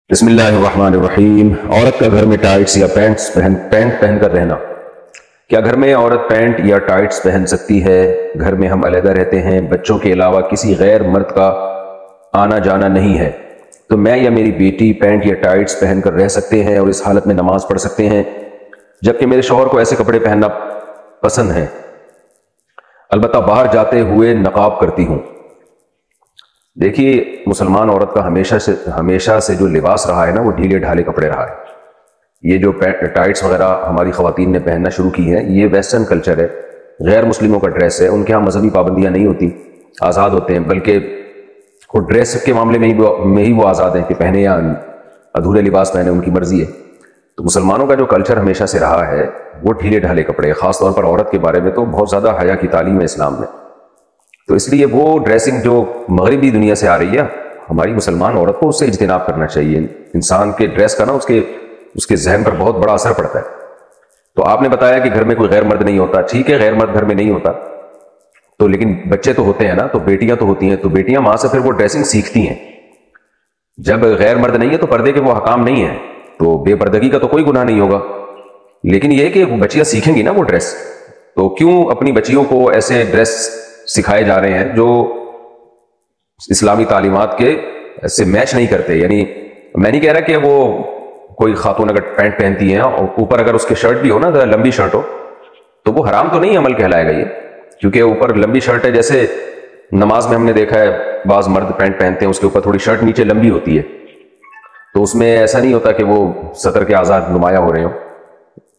بسم اللہ الرحمن الرحیم۔ عورت کا گھر میں ٹائٹس یا پینٹ پہن کر رہنا، کیا گھر میں عورت پینٹ یا ٹائٹس پہن سکتی ہے؟ گھر میں ہم علیحدہ رہتے ہیں، بچوں کے علاوہ کسی غیر مرد کا آنا جانا نہیں ہے، تو میں یا میری بیٹی پینٹ یا ٹائٹس پہن کر رہ سکتے ہیں اور اس حالت میں نماز پڑھ سکتے ہیں، جبکہ میرے شوہر کو ایسے کپڑے پہننا پسند ہے، البتہ باہر جاتے ہوئے نقاب کرتی ہوں۔ دیکھیے، مسلمان عورت کا ہمیشہ سے جو لباس رہا ہے نا، وہ ڈھیلے ڈھالے کپڑے رہا ہے۔ یہ جو ٹائٹس وغیرہ ہماری خواتین نے پہننا شروع کی ہیں، یہ ویسٹرن کلچر ہے، غیر مسلموں کا ڈریس ہے۔ ان کے ہاں مذہبی پابندیاں نہیں ہوتی، آزاد ہوتے ہیں، بلکہ وہ ڈریس کے معاملے میں ہی وہ آزاد ہیں کہ پہنے یا ادھورے لباس پہنے، ان کی مرضی ہے۔ تو مسلمانوں کا جو کلچر ہمیشہ سے رہا ہے وہ ڈھیلے ڈھالے کپڑے، خاص طور پر عورت کے بارے میں تو بہت زیادہ حیا کی تعلیم ہے اسلام میں۔ تو اس لیے وہ ڈریسنگ جو مغربی دنیا سے آ رہی ہے، ہماری مسلمان عورت کو اس سے اجتناب کرنا چاہیے۔ انسان کے ڈریس کا نا اس کے ذہن پر بہت بڑا اثر پڑتا ہے۔ تو آپ نے بتایا کہ گھر میں کوئی غیر مرد نہیں ہوتا، ٹھیک ہے، غیر مرد گھر میں نہیں ہوتا تو لیکن بچے تو ہوتے ہیں نا، تو بیٹیاں تو ہوتی ہیں، تو بیٹیاں وہاں سے پھر وہ ڈریسنگ سیکھتی ہیں۔ جب غیر مرد نہیں ہے تو پردے کے وہ حکام نہیں ہیں، تو بے پردگی کا تو کوئی گناہ نہیں ہوگا، لیکن یہ کہ بچیاں سیکھیں گی نا وہ ڈریس۔ تو کیوں اپنی بچیوں کو ایسے ڈریس سکھائے جا رہے ہیں جو اسلامی تعلیمات کے سے میچ نہیں کرتے؟ یعنی میں نہیں کہہ رہا کہ وہ کوئی خاتون اگر پینٹ پہنتی ہیں اور اوپر اگر اس کے شرٹ بھی ہو نا، لمبی شرٹ ہو، تو وہ حرام تو نہیں عمل کہلائے گا یہ، کیونکہ اوپر لمبی شرٹ ہے۔ جیسے نماز میں ہم نے دیکھا ہے بعض مرد پینٹ پہنتے ہیں، اس کے اوپر تھوڑی شرٹ نیچے لمبی ہوتی ہے، تو اس میں ایسا نہیں ہوتا کہ وہ سطر کے آزاد نمایاں ہو رہے ہوں۔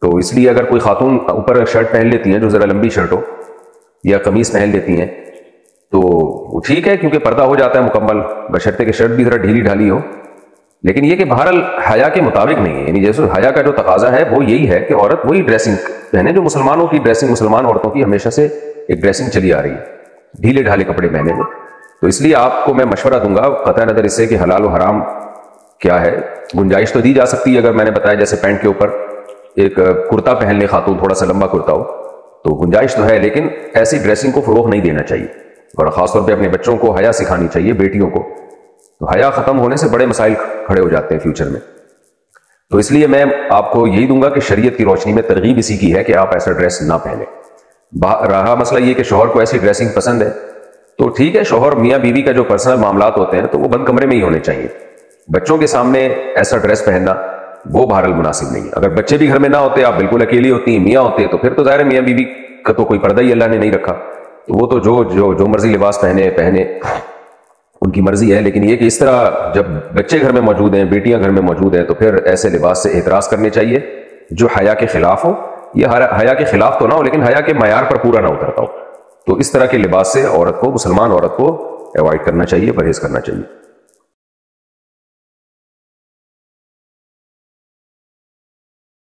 تو اس لیے اگر کوئی خاتون اوپر شرٹ پہن لیتی ہیں جو ذرا لمبی شرٹ ہو یا قمیص پہن لیتی ہیں تو وہ ٹھیک ہے، کیونکہ پردہ ہو جاتا ہے مکمل، بشرطے کہ شرٹ بھی ذرا ڈھیلی ڈھالی ہو۔ لیکن یہ کہ بہرحال حیا کے مطابق نہیں ہے، یعنی جیسے حیا کا جو تقاضا ہے وہ یہی ہے کہ عورت وہی ڈریسنگ پہنے جو مسلمانوں کی ڈریسنگ، مسلمان عورتوں کی ہمیشہ سے ایک ڈریسنگ چلی آ رہی ہے، ڈھیلے ڈھالے کپڑے پہنے میں۔ تو اس لیے آپ کو میں مشورہ دوں گا، قطع نظر اس سے کہ حلال و حرام کیا ہے، گنجائش تو دی جا سکتی ہے، اگر میں نے بتایا جیسے پینٹ کے اوپر ایک کرتا پہن لے خاتون، تھوڑا سا لمبا کرتا ہو، تو گنجائش تو ہے، لیکن ایسی ڈریسنگ کو فروغ نہیں دینا چاہیے، اور خاص طور پہ اپنے بچوں کو حیا سکھانی چاہیے، بیٹیوں کو۔ تو حیا ختم ہونے سے بڑے مسائل کھڑے ہو جاتے ہیں فیوچر میں۔ تو اس لیے میں آپ کو یہی دوں گا کہ شریعت کی روشنی میں ترغیب اسی کی ہے کہ آپ ایسا ڈریس نہ پہنیں۔ رہا مسئلہ یہ کہ شوہر کو ایسی ڈریسنگ پسند ہے تو ٹھیک ہے، شوہر میاں بیوی کا جو پرسنل معاملات ہوتے ہیں تو وہ بند کمرے میں ہی ہونے چاہیے۔ بچوں کے سامنے ایسا ڈریس پہننا وہ بہرحال مناسب نہیں ہے۔ اگر بچے بھی گھر میں نہ ہوتے، آپ بالکل اکیلی ہوتی ہیں، میاں ہوتے، تو پھر تو ظاہر ہے میاں بیوی کا تو کوئی پردہ ہی اللہ نے نہیں رکھا، تو وہ تو جو مرضی لباس پہنے ان کی مرضی ہے۔ لیکن یہ کہ اس طرح جب بچے گھر میں موجود ہیں، بیٹیاں گھر میں موجود ہیں، تو پھر ایسے لباس سے اعتراض کرنے چاہیے جو حیا کے خلاف ہو، یہ حیا کے خلاف تو نہ ہو لیکن حیا کے معیار پر پورا نہ اترتا ہو۔ تو اس طرح کے لباس سے عورت کو، مسلمان عورت کو، ایوائڈ کرنا چاہیے، پرہیز کرنا چاہیے۔